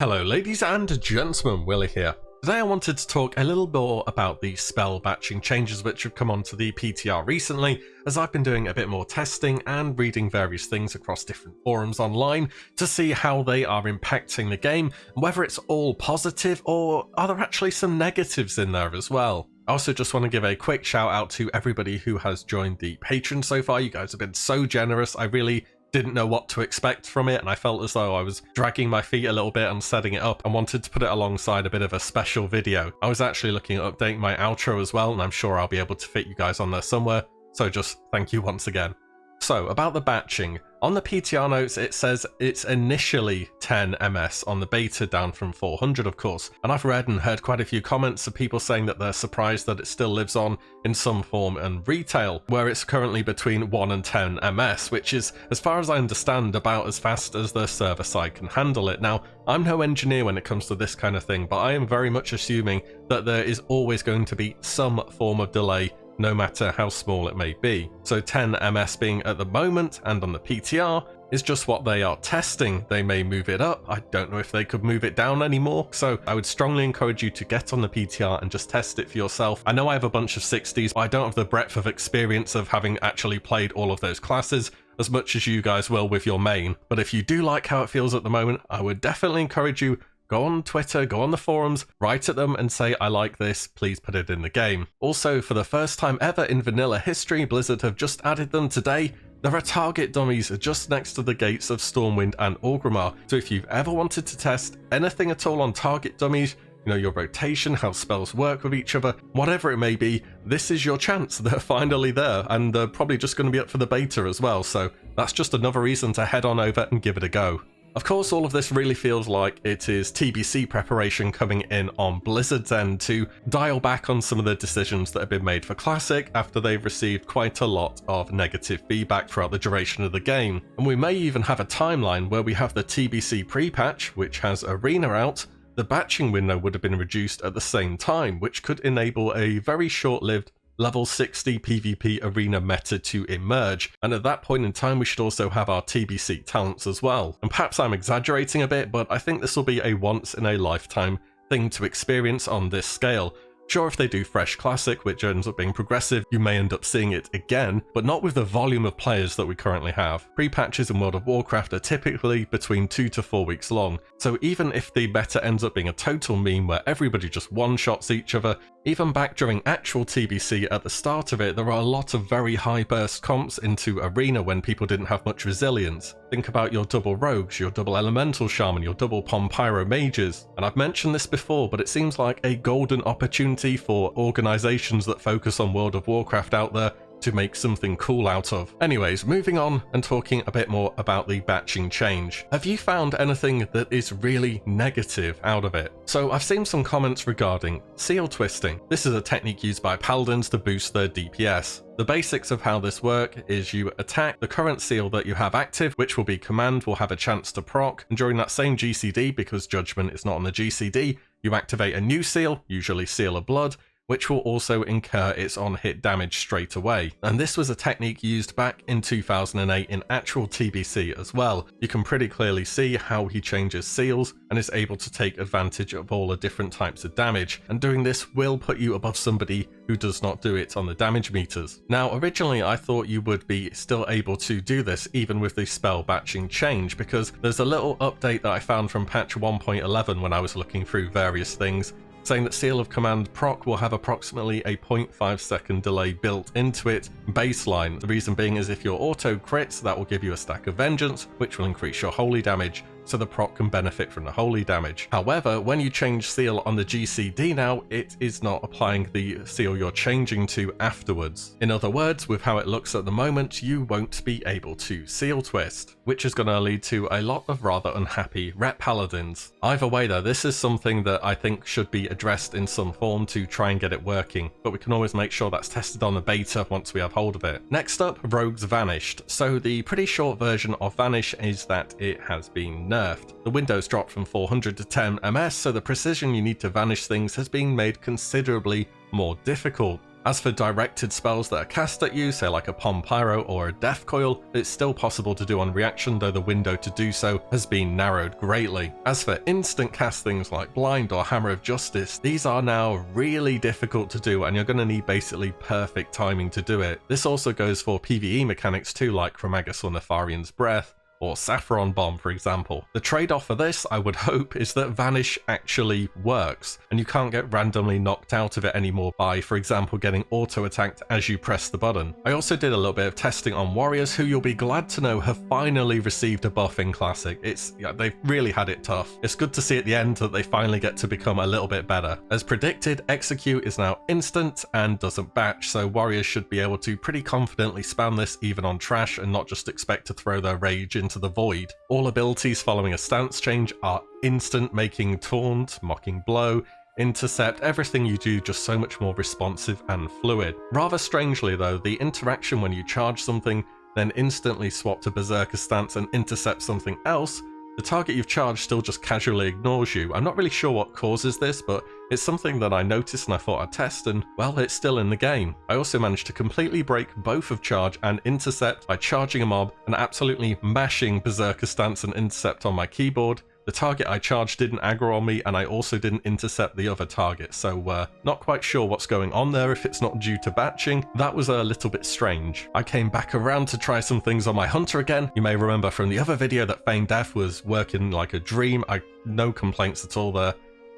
Hello ladies and gentlemen, Willie here. Today I wanted to talk a little more about the spell batching changes which have come onto the PTR recently, as I've been doing a bit more testing and reading various things across different forums online to see how they are impacting the game, and whether it's all positive or are there actually some negatives in there as well. I also just want to give a quick shout out to everybody who has joined the Patreon so far. You guys have been so generous. I really didn't know what to expect from it, and I felt as though I was dragging my feet a little bit and setting it up and wanted to put it alongside a bit of a special video. I was actually looking at updating my outro as well, and I'm sure I'll be able to fit you guys on there somewhere, so just thank you once again. So, about the batching. On the PTR notes it says it's initially 10 ms on the beta, down from 400 of course, and I've read and heard quite a few comments of people saying that they're surprised that it still lives on in some form in retail, where it's currently between 1 and 10 ms, which is, as far as I understand, about as fast as the server side can handle it. Now, I'm no engineer when it comes to this kind of thing, but I am very much assuming that there is always going to be some form of delay, no matter how small it may be. So 10 ms being at the moment and on the PTR is just what they are testing. They may move it up. I don't know if they could move it down anymore, so I would strongly encourage you to get on the PTR and just test it for yourself. I know I have a bunch of 60s, but I don't have the breadth of experience of having actually played all of those classes as much as you guys will with your main. But if you do like how it feels at the moment, I would definitely encourage you, go on Twitter, go on the forums, write at them and say, I like this, please put it in the game. Also, for the first time ever in vanilla history, Blizzard have just added them today. There are target dummies just next to the gates of Stormwind and Orgrimmar. So if you've ever wanted to test anything at all on target dummies, you know, your rotation, how spells work with each other, whatever it may be, this is your chance. They're finally there, and they're probably just going to be up for the beta as well. So that's just another reason to head on over and give it a go. Of course, all of this really feels like it is TBC preparation coming in on Blizzard's end to dial back on some of the decisions that have been made for Classic after they've received quite a lot of negative feedback throughout the duration of the game. And we may even have a timeline where we have the TBC pre-patch, which has Arena out. The batching window would have been reduced at the same time, which could enable a very short-lived level 60 PvP arena meta to emerge, and at that point in time we should also have our TBC talents as well. And perhaps I'm exaggerating a bit, but I think this will be a once in a lifetime thing to experience on this scale. Sure, if they do fresh classic, which ends up being progressive, you may end up seeing it again, but not with the volume of players that we currently have. Pre-patches in World of Warcraft are typically between 2 to 4 weeks long, so even if the meta ends up being a total meme where everybody just one-shots each other, even back during actual TBC at the start of it, there are a lot of very high burst comps into Arena when people didn't have much resilience. Think about your double rogues, your double elemental shaman, your double pyro mages. And I've mentioned this before, but it seems like a golden opportunity for organizations that focus on World of Warcraft out there to make something cool out of. Anyways, moving on and talking a bit more about the batching change. Have you found anything that is really negative out of it? So I've seen some comments regarding seal twisting. This is a technique used by paladins to boost their DPS. The basics of how this work is you attack the current seal that you have active, which will be command, will have a chance to proc, and during that same GCD, because judgment is not on the GCD, you activate a new seal, usually Seal of Blood, which will also incur its on-hit damage straight away. And this was a technique used back in 2008 in actual TBC as well. You can pretty clearly see how he changes seals and is able to take advantage of all the different types of damage, and doing this will put you above somebody who does not do it on the damage meters. Now, originally I thought you would be still able to do this even with the spell batching change, because there's a little update that I found from patch 1.11 when I was looking through various things, saying that Seal of Command proc will have approximately a 0.5 second delay built into it baseline. The reason being is if your auto crits, that will give you a stack of Vengeance, which will increase your holy damage, so the proc can benefit from the holy damage. However, when you change seal on the GCD now, it is not applying the seal you're changing to afterwards. In other words, with how it looks at the moment, you won't be able to seal twist, which is going to lead to a lot of rather unhappy rep paladins. Either way though, this is something that I think should be addressed in some form to try and get it working, but we can always make sure that's tested on the beta once we have hold of it. Next up, rogues vanished. So the pretty short version of vanish is that it has been nerfed. The window's dropped from 400 to 10 ms, so the precision you need to vanish things has been made considerably more difficult. As for directed spells that are cast at you, say like a Pom Pyro or a Death Coil, it's still possible to do on reaction, though the window to do so has been narrowed greatly. As for instant cast things like Blind or Hammer of Justice, these are now really difficult to do and you're going to need basically perfect timing to do it. This also goes for PvE mechanics too, like Chromagus or Nefarian's Breath, or Saffron Bomb for example. The trade-off for this, I would hope, is that Vanish actually works, and you can't get randomly knocked out of it anymore by, for example, getting auto-attacked as you press the button. I also did a little bit of testing on warriors who you'll be glad to know have finally received a buff in Classic. They've really had it tough. It's good to see at the end that they finally get to become a little bit better. As predicted, Execute is now instant and doesn't batch, so warriors should be able to pretty confidently spam this even on trash and not just expect to throw their rage into the void. All abilities following a stance change are instant, making Taunt, Mocking Blow, Intercept, everything you do just so much more responsive and fluid. Rather strangely though, the interaction when you charge something, then instantly swap to Berserker stance and intercept something else, the target you've charged still just casually ignores you. I'm not really sure what causes this, but it's something that I noticed and I thought I'd test, and well, it's still in the game. I also managed to completely break both of charge and intercept by charging a mob and absolutely mashing Berserker stance and intercept on my keyboard. The target I charged didn't aggro on me, and I also didn't intercept the other target, so not quite sure what's going on there if it's not due to batching. That was a little bit strange. I came back around to try some things on my Hunter again. You may remember from the other video that Feigned Death was working like a dream. No complaints at all there.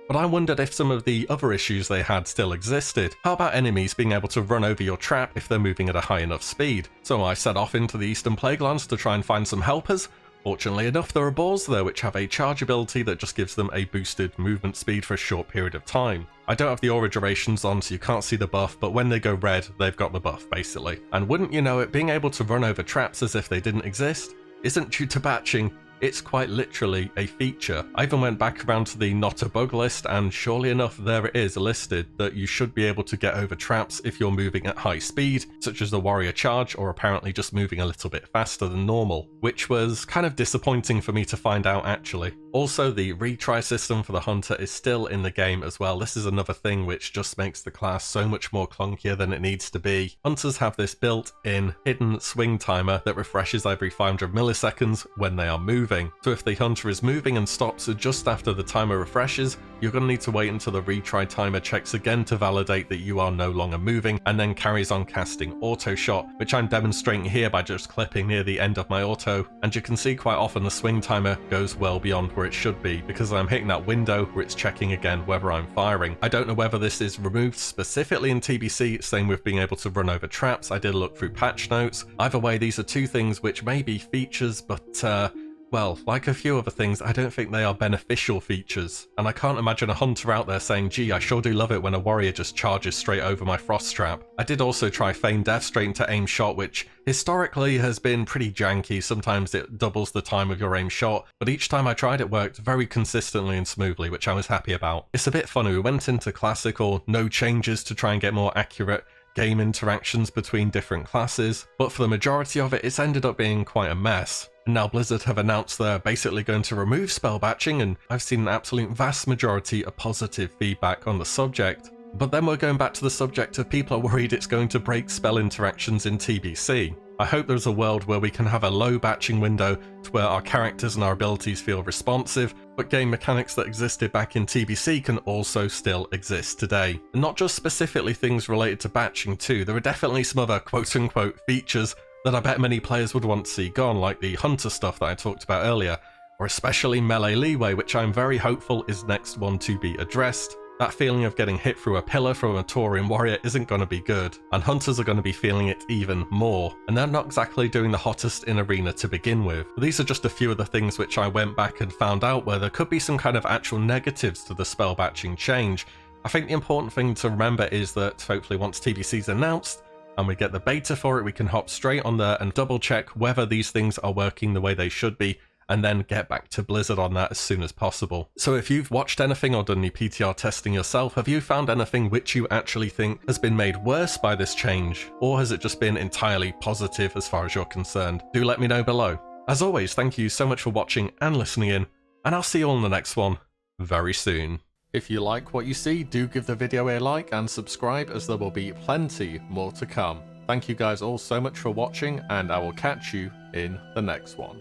But I wondered if some of the other issues they had still existed. How about enemies being able to run over your trap if they're moving at a high enough speed? So I set off into the Eastern Plaguelands to try and find some helpers. Fortunately enough, there are boars there which have a charge ability that just gives them a boosted movement speed for a short period of time. I don't have the aura durations on, so you can't see the buff, but when they go red, they've got the buff basically. And wouldn't you know it, being able to run over traps as if they didn't exist isn't due to batching. It's quite literally a feature. I even went back around to the not a bug list, and surely enough there it is listed that you should be able to get over traps if you're moving at high speed, such as the warrior charge, or apparently just moving a little bit faster than normal, which was kind of disappointing for me to find out actually. Also, the retry system for the hunter is still in the game as well. This is another thing which just makes the class so much more clunkier than it needs to be. Hunters have this built-in hidden swing timer that refreshes every 500 milliseconds when they are moving. So if the hunter is moving and stops just after the timer refreshes, you're going to need to wait until the retry timer checks again to validate that you are no longer moving, and then carries on casting auto shot, which I'm demonstrating here by just clipping near the end of my auto. And you can see quite often the swing timer goes well beyond where it should be, because I'm hitting that window where it's checking again whether I'm firing. I don't know whether this is removed specifically in TBC, same with being able to run over traps. I did a look through patch notes. Either way, these are two things which may be features, but well, like a few other things, I don't think they are beneficial features. And I can't imagine a hunter out there saying, gee, I sure do love it when a warrior just charges straight over my frost trap. I did also try Feigned Death straight into aim shot, which historically has been pretty janky. Sometimes it doubles the time of your aim shot, but each time I tried it worked very consistently and smoothly, which I was happy about. It's a bit funny, we went into classic or no changes to try and get more accurate game interactions between different classes, but for the majority of it, it's ended up being quite a mess. And now Blizzard have announced they're basically going to remove spell batching, and I've seen an absolute vast majority of positive feedback on the subject. But then we're going back to the subject of people are worried it's going to break spell interactions in TBC. I hope there's a world where we can have a low batching window to where our characters and our abilities feel responsive, but game mechanics that existed back in TBC can also still exist today. And not just specifically things related to batching too, there are definitely some other quote-unquote features that I bet many players would want to see gone, like the hunter stuff that I talked about earlier, or especially melee leeway, which I'm very hopeful is next one to be addressed. That feeling of getting hit through a pillar from a Taurian warrior isn't going to be good, and hunters are going to be feeling it even more, and they're not exactly doing the hottest in arena to begin with. But these are just a few of the things which I went back and found out where there could be some kind of actual negatives to the spell batching change. I think the important thing to remember is that hopefully once TBC's announced, and we get the beta for it, we can hop straight on there and double check whether these things are working the way they should be, and then get back to Blizzard on that as soon as possible. So if you've watched anything or done any PTR testing yourself, have you found anything which you actually think has been made worse by this change? Or has it just been entirely positive as far as you're concerned? Do let me know below. As always, thank you so much for watching and listening in, and I'll see you all in the next one very soon. If you like what you see, do give the video a like and subscribe, as there will be plenty more to come. Thank you guys all so much for watching, and I will catch you in the next one.